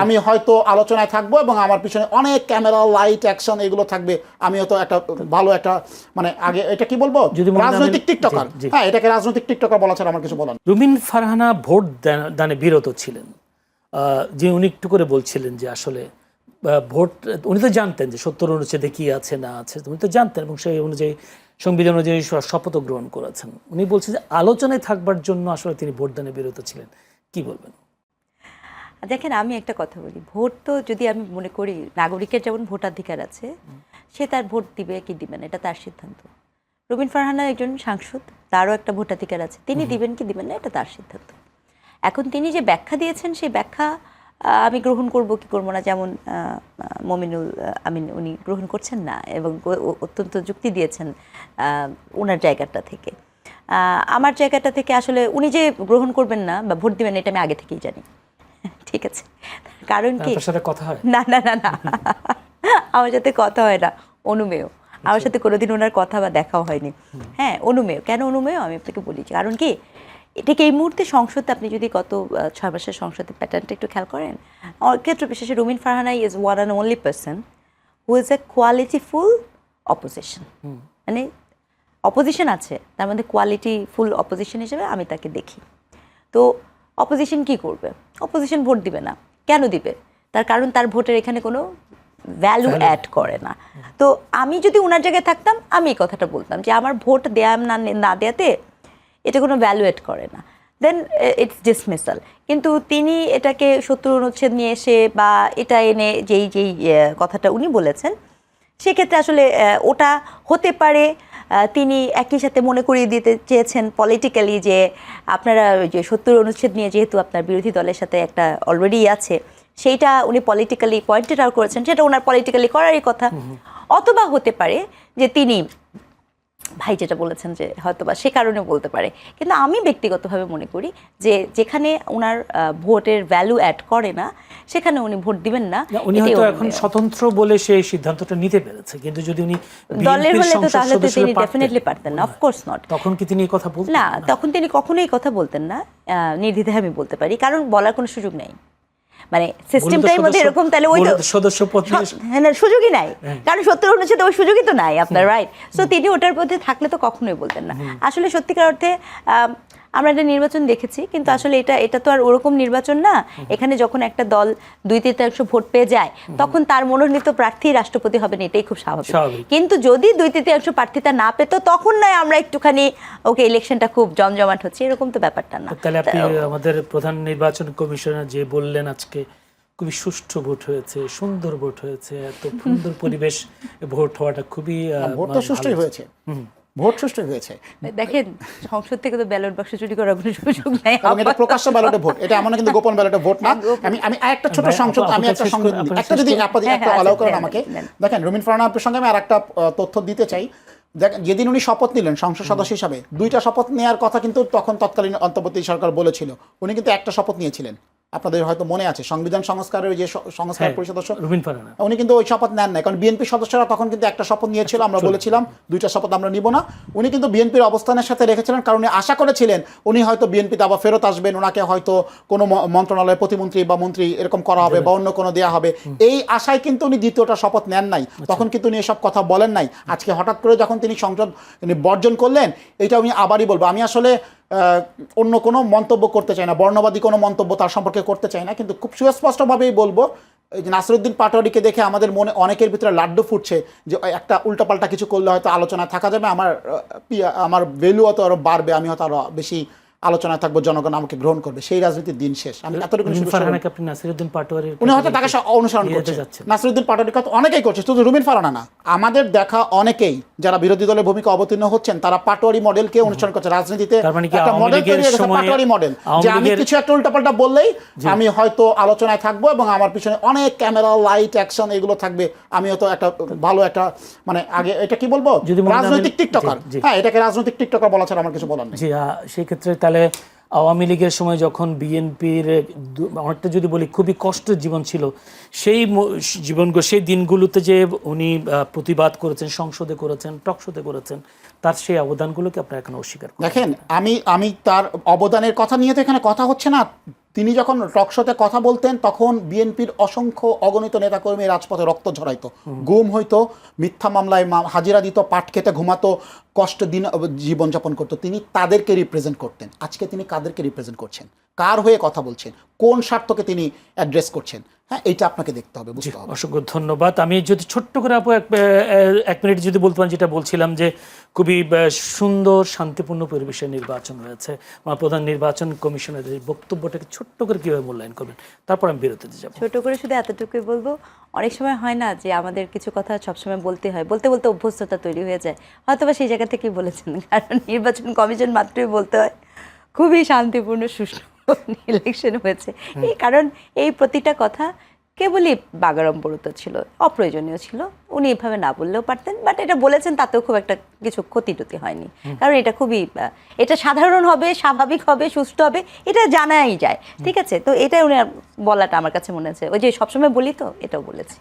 আমি হয়তো আলোচনায় থাকবো এবং আমার পিছনে অনেক ক্যামেরা লাইট অ্যাকশন এগুলো থাকবে, আমি হয়তো একটা ভালো একটা মানে আগে এটা কি বলবো রাজনৈতিক টিকটকার, হ্যাঁ এটাকে রাজনৈতিক টিকটকার বলা ছাড়া আমার কিছু বলার নেই। রুমিন ফারহানা ভোট দানে বিরত ছিলেন, যে উনি একটু করে বলছিলেন যে আসলে ভোট, উনি তো জানতেন যে 70 অনুচ্ছেদে কি আছে না আছে, উনি তো জানতেন এবং সেই অনুযায়ী সংবিধান অনুযায়ী শপথ গ্রহণ করেছেন। উনি বলছেন যে আলোচনায় থাকবার জন্য আসলে তিনি ভোটদানে বিরত ছিলেন, কি বলবেন? দেখেন আমি একটা কথা বলি, ভোট তো যদি আমি মনে করি নাগরিকের যেমন ভোটাধিকার আছে, সে তার ভোট দিবে কি দিবে না এটা তার সিদ্ধান্ত। রুমিন ফারহানা একজন সাংসদ, তারও একটা ভোটাধিকার আছে, তিনি দিবেন কি দিবেন না এটা তার সিদ্ধান্ত। এখন তিনি যে ব্যাখ্যা দিয়েছেন সেই ব্যাখ্যা আমি গ্রহণ করব কি করবো না, যেমন মমিনুল আমিন উনি গ্রহণ করছেন না এবং অত্যন্ত যুক্তি দিয়েছেন ওনার জায়গাটা থেকে। আমার জায়গাটা থেকে আসলে উনি যে গ্রহণ করবেন না বা ভোট দিবেন এটা আমি আগে থেকেই জানি, ঠিক আছে। কারণ কি কথা হয় না না না না আমার সাথে কথা হয় না, অনুমেয়, আমার সাথে কোনোদিন ওনার কথা বা দেখাও হয়নি। হ্যাঁ অনুমেয়, কেন অনুমেয় আমি আপনাকে বলি, কারণ কি এটাকে এই মুহূর্তে সংসদে আপনি যদি গত 6 মাসের সংসদের প্যাটার্নটা একটু খেয়াল করেন, ক্ষেত্র বিশেষে Rumin Farhana is one and only person who is a qualityful opposition. মানে অপোজিশন আছে, তার মধ্যে কোয়ালিটিফুল অপোজিশন হিসেবে আমি তাকে দেখি। তো অপোজিশন কি করবে? অপোজিশন ভোট দিবে না। কেন দিবে? তার কারণ তার ভোটের এখানে কোনো ভ্যালু অ্যাড করে না। তো আমি যদি ওনার জায়গায় থাকতাম আমি এই কথাটা বলতাম যে আমার ভোট দেয়া না দেয়াতে এটা কোনো ভ্যালু অ্যাড করে না, দেন ইটস ডিসমিসাল। কিন্তু তিনি এটাকে 70 অনুচ্ছেদ নিয়ে এসে বা এটা এনে যেই কথাটা উনি বলেছেন, সেক্ষেত্রে আসলে ওটা হতে পারে তিনি একই সাথে মনে করিয়ে দিতে চেয়েছেন পলিটিক্যালি যে আপনারা যে 70 অনুচ্ছেদ নিয়ে যেহেতু আপনার বিরোধী দলের সাথে একটা অলরেডি আছে, সেইটা উনি পলিটিক্যালি পয়েন্টেড আউট করেছেন, সেটা ওনার পলিটিক্যালি করারই কথা। অথবা হতে পারে যে তিনি ভাই যেটা বলেছেন যে হয়তোবা সে কারণে বলতে পারে। কিন্তু আমি ব্যক্তিগতভাবে মনে করি যে যেখানে ওনার ভোটের ভ্যালু অ্যাড করে না সেখানে উনি ভোট দিবেন না। উনি হয়তো এখন স্বতন্ত্র বলে সেই সিদ্ধান্তটা নিতে পেরেছে, কিন্তু যদি উনি দলের হলে তো তাহলে তো তিনি ডেফিনেটলি পারতেন না, অফকোর্স নট। তখন কি তিনি এই কথা বলতেন না? তখন তিনি কখনোই এই কথা বলতেন না, নির্দ্বিধায় আমি বলতে পারি, কারণ বলার কোনো সুযোগ নেই। মানে সিস্টেমটার মধ্যে এরকম, তাহলে ওই তো সদস্য পদ সুযোগই নাই, কারণ 70 অনুচ্ছেদে ওই সুযোগই তো নাই আপনার, রাইট? সো তিনি ওটার মধ্যে থাকলে তো কখনোই বলতেন না। আসলে সত্যিকার অর্থে আমরা একটা নির্বাচন দেখেছি, কিন্তু আসলে এটা তো আর ওরকম নির্বাচন না। এখানে যখন একটা দল 2/3 ভোট পেয়ে যায় তখন তার মনোনীত প্রার্থী রাষ্ট্রপতি হবেন, এটাই খুব স্বাভাবিক। কিন্তু যদি 2/3 প্রার্থীতা না পেত তখন নয় আমরা একটুখানি ওকে ইলেকশনটা খুব জমজমাট হচ্ছে, এরকম তো ব্যাপারটা না। তাহলে আপনি আমাদের প্রধান নির্বাচন কমিশনার যে বললেন আজকে খুবই সুষ্ঠু ভোট হয়েছে, সুন্দর ভোট হয়েছে, এত সুন্দর পরিবেশ, ভোট হওয়াটা খুবই ভোট তো সুষ্ঠুই হয়েছে, ভোট সুষ্ঠু হয়েছে। দেখেন সংসদ থেকে তো ব্যালট বাক্স চুরি করার কোনো সুযোগ নাই, এটা প্রকাশ্য ব্যালটে ভোট, এটা এমন কিন্তু গোপন ব্যালটে ভোট না। আমি একটা ছোট সংসদ, আমি একটা একটা যদি একটা অ্যালাউ করেন আমাকে, দেখেন রুমিন ফারহানার প্রসঙ্গে আমি আরেকটা তথ্য দিতে চাই। দেখেন যেদিন উনি শপথ নিলেন সংসদ সদস্য হিসাবে, 2টা শপথ নেওয়ার কথা কিন্তু তখন তৎকালীন অন্তর্বর্তী সরকার বলেছিল, উনি কিন্তু একটা শপথ নিয়েছিলেন। আপনাদের হয়তো মনে আছে সংবিধান সংস্কারের যে সংস্কার পরিষদ সদস্য রুমিন ফারহানা, উনি কিন্তু ওই শপথ নেন নাই, কারণ বিএনপি সদস্যরা তখন কিন্তু একটা শপথ নিয়েছিল, আমরা বলেছিলাম 2টা শপথ আমরা নিব না। উনি কিন্তু বিএনপির অবস্থানের সাথে রেখেছিলেন, কারণ উনি আশা করেছিলেন উনি হয়তো বিএনপিতে আবার ফেরত আসবেন, ওনাকে হয়তো কোনো মন্ত্রণালয়ের প্রতিমন্ত্রী বা মন্ত্রী এরকম করা হবে বা অন্য কোনো দেওয়া হবে, এই আশায় কিন্তু উনি দ্বিতীয়টা শপথ নেন নাই। তখন কিন্তু উনি এসব কথা বলেন নাই। আজকে হঠাৎ করে যখন তিনি সংসদ বর্জন করলেন, এটা আমি আবারই বলবো, আমি আসলে অন্য কোনো মন্তব্য করতে চাই না, বর্ণবাদী কোনো মন্তব্য তার সম্পর্কে করতে চাই না, কিন্তু খুব সুস্পষ্টভাবেই বলবো নাসিরউদ্দিন পাটোয়ারিকে দেখে আমাদের মনে অনেকের ভিতরে লাড্ডু ফুটছে যে একটা উল্টাপাল্টা কিছু করলে হয়তো আলোচনায় থাকা যাবে, আমার ভ্যালু অত আরো বাড়বে, আমি হয়তো আরো বেশি আলোচনায় থাকবো, জনগণ আমাকে গ্রহণ করবে, সেই রাজনীতির দিন শেষ। আমি এতটুকু নাসিরউদ্দিন পাটোয়ারি উনি হয়তো তাকে অনুসরণ করছে, নাসিরউদ্দিন পাটোয়ারির কথা অনেকেই করছে, শুধু রুমিন ফারহানা না, আমাদের দেখা অনেকেই যারা বিরোধী দলের ভূমিকা অবতীর্ণ হচ্ছেন তারা পাটোয়ারি মডেলকে অনুসরণ করছে। রাজনীতিতে একটা মডেল তৈরি হয়ে গেছে, পাটোয়ারি মডেল, যে আমি কিছু একটা উল্টাপাল্টা বললেই আমি হয়তো আলোচনায় থাকবো এবং আমার পিছনে অনেক ক্যামেরা লাইট অ্যাকশন এগুলো থাকবে, আমি হয়তো একটা ভালো একটা মানে আগে এটা কি বলবো রাজনৈতিক টিকটকার, হ্যাঁ এটাকে রাজনৈতিক টিকটকার বলা ছাড়া আমার কিছু বলার নেই। সেই ক্ষেত্রে তাহলে আওয়ামী লীগের সময় যখন বিএনপির অনেকটা যদি বলি খুবই কষ্টের জীবন ছিল, সেই সেই দিনগুলোতে যে উনি প্রতিবাদ করেছেন, সংসদে করেছেন, টকশোতে করেছেন, তার সেই অবদানগুলোকে আপনারা এখন অস্বীকার করেন? দেখেন আমি তার অবদানের কথা নিয়ে তো এখানে কথা হচ্ছে না, তিনি যখন টকশোতে কথা বলতেন তখন বিএনপির অসংখ্য অগণিত নেতাকর্মী রাজপথে রক্ত ঝরাইতো, গুম হইতো, মিথ্যা মামলায় হাজিরা দিত, পাট খেতে ঘুমাতো, কষ্ট দিন জীবনযাপন করতো। তিনি তাদেরকে রিপ্রেজেন্ট করতেন। আজকে তিনি কাদেরকে রিপ্রেজেন্ট করছেন, কার হয়ে কথা বলছেন, কোন স্বার্থকে তিনি অ্যাড্রেস করছেন, হ্যাঁ এইটা আপনাকে দেখতে হবে, বুঝতে হবে। অসংখ্য ধন্যবাদ। আমি যদি ছোট্ট করে আপু এক মিনিট যদি বলতে পারেন, যেটা বলছিলাম যে খুবই সুন্দর শান্তিপূর্ণ পরিবেশে নির্বাচন হয়েছে, আমার প্রধান নির্বাচন কমিশনের এই বক্তব্যটাকে ছোট্ট করে কীভাবে মূল্যায়ন করবেন, তারপর আমি বিরতিতে যাব। ছোট করে শুধু এতটুকুই বলবো, অনেক সময় হয় না যে আমাদের কিছু কথা সবসময় বলতে হয়, বলতে বলতে অভ্যস্ততা তৈরি হয়ে যায়, হয়তো বা সেই জায়গা থেকেই বলেছেন, কারণ নির্বাচন কমিশন মাত্রই বলতে হয় খুবই শান্তিপূর্ণ সুষ্ঠু ইলেকশন হয়েছে। এই কারণ এই প্রতিটা কথা কেবলই বাগাড়ম্বরতা ছিল, অপ্রয়োজনীয় ছিল। উনি এভাবে না বললেও পারতেন, বাট এটা বলেছেন, তাতেও খুব একটা কিছু ক্ষতি হয়নি, কারণ এটা খুবই এটা সাধারণ হবে, স্বাভাবিক হবে, সুস্থ হবে, এটা জানাই যায়। ঠিক আছে, তো এটা উনি বলাটা আমার কাছে মনে হচ্ছে, ওই যে সবসময় বলি তো, এটাও বলেছি।